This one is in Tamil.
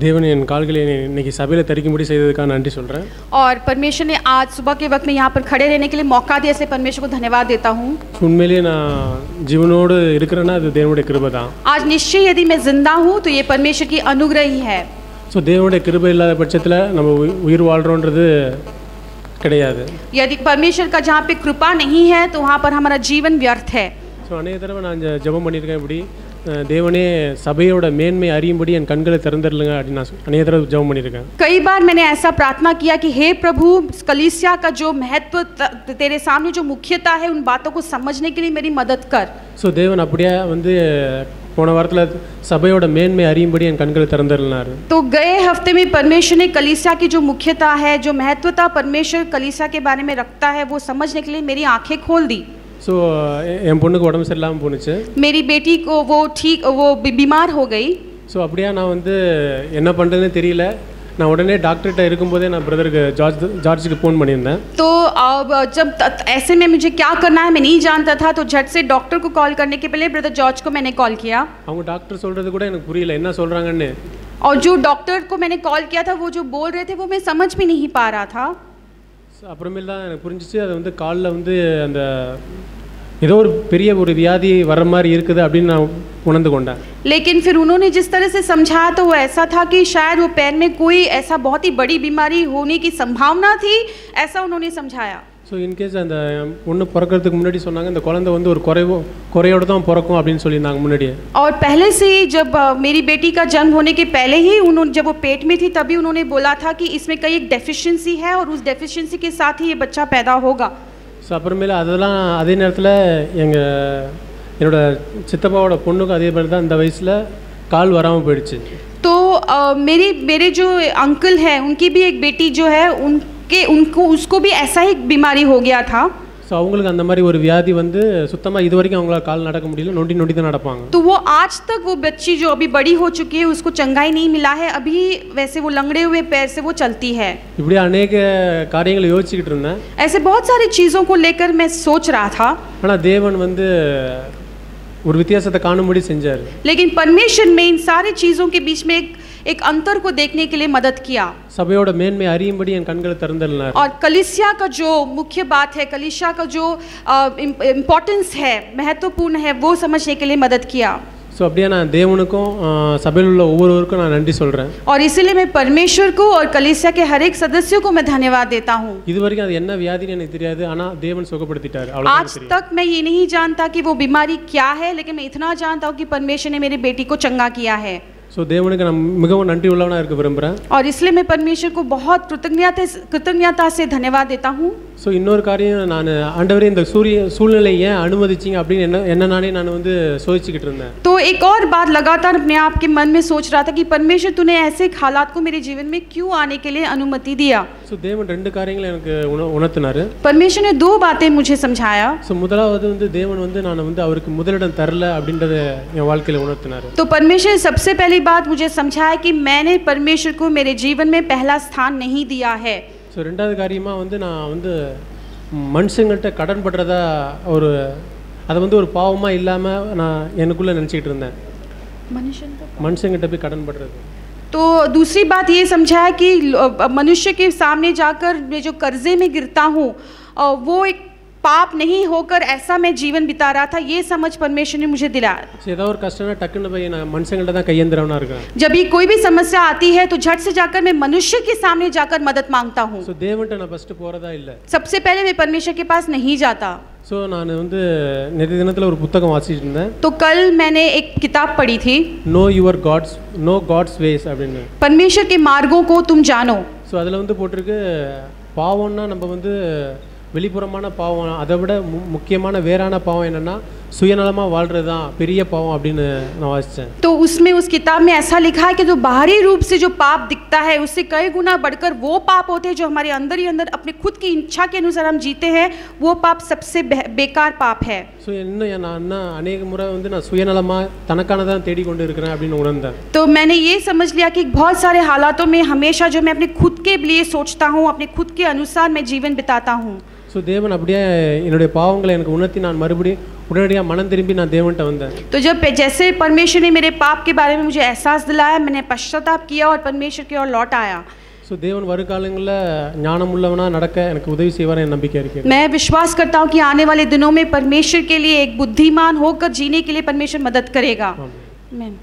தேவன் என் கால்களை இன்னைக்கு சபையில் தரிக்கும்படி செய்ததுக்காக நன்றி சொல்கிறேன். और परमेश्वर ने आज सुबह के वक्त में यहाँ पर खड़े रहने के लिए मौका दिया, इसलिए परमेश्वर को धन्यवाद देता हूँ. உண்மையிலேயே நான் ஜீவனோடு இருக்கிறேன்னா அது தேவனுடைய கிருபை தான். आज निश्चय यदि मैं जिंदा हूँ तो ये परमेश्वर की अनुग्रह ही है. ஸோ தேவனுடைய கிருபை இல்லாத பட்சத்தில் நம்ம உயிர் வாழ்கிறோன்றது கிடையாது. यदि परमेश्वर का जहाँ पे कृपा नहीं है तो वहाँ पर हमारा जीवन व्यर्थ है. ஸோ அநேக தடவை நான் ஜெபம் பண்ணியிருக்கேன், இப்படி தேவனே சபையோட மேன்மை அறியும்படி என் கண்களை திறந்துடலுங்க அப்படின்னு நான் அநேக தடவை ஜெபம் பண்ணியிருக்கேன். कई बार मैंने ऐसा प्रार्थना किया कि हे प्रभु, कलीसिया का जो महत्व तेरे सामने जो मुख्यता है उन बातों को समझने के लिए मेरी मदद कर. ஸோ தேவன் அப்படியே போன வாரத்தில் சபையோட மேன்மை அறியும்படி என் கண்களை திறந்துடலாரு. तो गए हफ्ते में परमेश्वर ने कलीसिया की जो मुख्यता है, जो महत्वता परमेश्वर कलीसिया के बारे में रखता है, वो समझने के लिए मेरी आंखें खोल दी. ஸோ என் பொண்ணுக்கு உடம்பு சரியில்லாமல் போணுச்சு. मेरी बेटी को वो बीमार हो गई. ஸோ அப்படியே நான் என்ன பண்ணுறதுன்னு தெரியல. நான் உடனே டாக்டர்கிட்ட இருக்கும்போதே நான் பிரதருக்கு ஜார்ஜுக்கு ஃபோன் பண்ணியிருந்தேன். तो जब ऐसे में मुझे क्या करना है मैं नहीं जानता था, तो झट से डॉक्टर को कॉल करने के पहले ब्रदर जॉर्ज को मैंने कॉल किया. அவங்க டாக்டர் சொல்கிறது கூட எனக்கு புரியல, என்ன சொல்கிறாங்கன்னு. और जो डॉक्टर को मैंने कॉल किया था वो जो बोल रहे थे वो मैं समझ भी नहीं पा रहा था. அப்புறமேல தான் எனக்கு புரிஞ்சிச்சு, அது காலில் அந்த ஏதோ ஒரு பெரிய ஒரு வியாதி வர மாதிரி இருக்குது அப்படின்னு நான் உணர்ந்து கொண்டேன். लेकिन फिर उन्होंने जिस तरह से समझाया तो वो ऐसा था कि शायद वो पैर में कोई ऐसा बहुत ही बड़ी बीमारी होने की संभावना थी, ऐसा उन्होंने समझाया. ஸோ இன்கேஸ் அந்த பொண்ணு பிறக்கிறதுக்கு முன்னாடி சொன்னாங்க இந்த குழந்தை ஒரு குறையோடு தான் பிறக்கும் அப்படின்னு சொல்லியிருந்தாங்க முன்னாடியே. और पहले से ही जब मेरी बेटी का जन्म होने के पहले ही उन्होंने जब वो पेट में थी तभी उन्होंने बोला था कि इसमें कई एक डेफिशिएंसी है और उस डेफिशिएंसी के साथ ही ये बच्चा पैदा होगा. ஸோ அப்புறமேல அதெல்லாம் அதே நேரத்தில் என்னோட சித்தப்பாவோட பொண்ணுக்கு அதே மாதிரி தான் இந்த வயசில் கால் வராமல் போயிடுச்சு. तो मेरे जो अंकल हैं उनकी भी एक बेटी जो है उसको भी ऐसा ही बीमारी हो गया था. ஸோ அவங்களுக்கு அந்த மாதிரி ஒரு வியாதி சுத்தமாக இது வரைக்கும் அவங்களால கால் நடக்க முடியல, நொண்டி தான் நடப்பாங்க. तो वो आज तक वो बच्ची जो अभी बड़ी हो चुकी है उसको चंगाई नहीं मिला है, अभी वैसे वो लंगड़े हुए पैर से वो चलती है. இப்படி अनेक காரியங்களை யோசிச்சுக்கிட்டு இருந்தேன். ऐसे बहुत सारी चीज़ों को लेकर मैं सोच रहा था. ஆனால் தேவன் ஒரு வித்தியாசத்தை காணும்படி செஞ்சார். लेकिन परमेश्वर ने इन सारी चीज़ों के बीच में एक अंतर को देखने के लिए मदद किया. சபையோட மேன்மை அறியும்படி என் கண்களை திறந்தல்னார். और कलीसिया का जो मुख्य बात है, कलीसिया का जो इम्पोर्टेंस है, महत्वपूर्ण है, वो समझने के लिए मदद किया. ஸோ அப்படியே நான் தேவனுக்கும் சபையில் உள்ள ஒவ்வொருவருக்கும் நான் நன்றி சொல்கிறேன். और इसीलिए मैं परमेश्वर को और कलीसिया के हर एक सदस्यों को मैं धन्यवाद देता हूँ. இது வரைக்கும் அது என்ன வியாதின்னு எனக்கு தெரியாது, ஆனால் தேவன் சுகப்படுத்திட்டார். आज तक मैं ये नहीं जानता कि वो बीमारी क्या है, लेकिन मैं इतना जानता हूँ कि परमेश्वर ने मेरी बेटी को चंगा किया है. ஸோ தேவனுக்கு நான் மிகவும் நன்றி உள்ளவனாக இருக்க விரும்புகிறேன். और इसलिए मैं परमेश्वर को बहुत कृतज्ञता से धन्यवाद देता हूँ. ஸோ இன்னொரு காரியம், நான் ஆண்டவரே இந்த சூழ்நிலை ஏன் அனுமதிச்சிங்க அப்படின்னு என்ன நானே நான் சோதிச்சுக்கிட்டு இருந்தேன். तो एक और बात लगातार अपने आप के मन में सोच रहा था कि परमेश्वर तूने ऐसे हालात को मेरे जीवन में क्यों आने के लिए अनुमति दिया. ஸோ தேவன் ரெண்டு காரியங்களை எனக்கு உணர்த்தினார். परमेश्वर ने दो बातें मुझे समझाया. ஸோ முதலாவது தேவன் நான் அவருக்கு முதலிடம் தரல அப்படின்றத என் வாழ்க்கையில் உணர்த்தினார். तो परमेश्वर ने सबसे पहली बात मुझे समझाया कि मैंने परमेश्वर को मेरे जीवन में पहला स्थान नहीं दिया है. ஸோ ரெண்டாவது காரியமாக நான் மனுஷங்கள்கிட்ட கடன் படுறதா அதை ஒரு பாவமாக இல்லாமல் நான் எனக்குள்ளே நினச்சிக்கிட்டு இருந்தேன். மனுஷங்கிட்ட போய் கடன் படுறது. तो दूसरी बात ये समझाया कि मनुष्य के सामने जाकर मैं जो कर्जे में गिरता हूँ वो एक पाप नहीं होकर ऐसा मैं जीवन बिता रहा था, ये समझ परमेश्वर ने मुझे दिलाया. ஏதோ ஒரு கஷ்டம்னா டக்குன்னு போய் நான் மனுஷங்கள்ட்ட தான் கையேந்திரவனா இருக்கேன். जब भी कोई भी समस्या आती है तो झट से जाकर मैं मनुष्य के सामने जाकर मदद मांगता हूँ. ஸோ தேவன்ட்ட நான் ஃபர்ஸ்ட் போறதா இல்ல. सबसे पहले मैं परमेश्वर के पास नहीं जाता. ஸோ நான் நேற்று தினத்தில் ஒரு புத்தகம் வாசிச்சுட்டு இருந்தேன். तो कल मैंने एक किताब पढ़ी थी, नो गॉड्स वेஸ் அப்படின்னு. परमेश्वर के मार्गों को तुम जानो. ஸோ அதில் போட்டிருக்கு, பாவம்னா நம்ம வெளிப்புறமான பாவம், அதை விட முக்கியமான வேறான பாவம் என்னன்னா சுயநலமாக வாழ்கிறது தான் பெரிய பாவம் அப்படின்னு நான் வாசித்தேன். तो उसमें उस किताब में ऐसा लिखा है कि जो बाहरी रूप से जो पाप दिखता है उससे कई गुना बढ़कर वो पाप होते हैं जो हमारे अंदर ही अंदर अपने खुद की इच्छा के अनुसार हम जीते हैं, वो पाप सबसे बेकार पाप है. ஸோ நான் அநேக முறை நான் சுயநலமாக தனக்கானதான் தேடிக்கொண்டு இருக்கிறேன் அப்படின்னு உணர்ந்தேன். तो मैंने ये समझ लिया कि बहुत सारे हालातों में हमेशा जो मैं अपने खुद के लिए सोचता हूँ, अपने खुद के अनुसार मैं जीवन बिताता हूँ. ஸோ தேவன் அப்படியே என்னுடைய பாவங்களை எனக்கு உணர்த்தி நான் மறுபடியும் உடனடியாக மனம் திரும்பி நான் தேவன்கிட்ட வந்தேன். तो जब जैसे परमेश्वर ने मेरे पाप के बारे में मुझे एहसास दिलाया, मैंने पश्चाताप किया और परमेश्वर की ओर लौट आया. ஸோ தேவன் வருகாலங்களில் ஞானம் உள்ளவனாக நடக்க எனக்கு உதவி செய்வார் என் நம்பிக்கை இருக்கிறது. मैं विश्वास करता हूँ कि आने वाले दिनों में परमेश्वर के लिए एक बुद्धिमान होकर जीने के लिए परमेश्वर मदद करेगा. आमीन.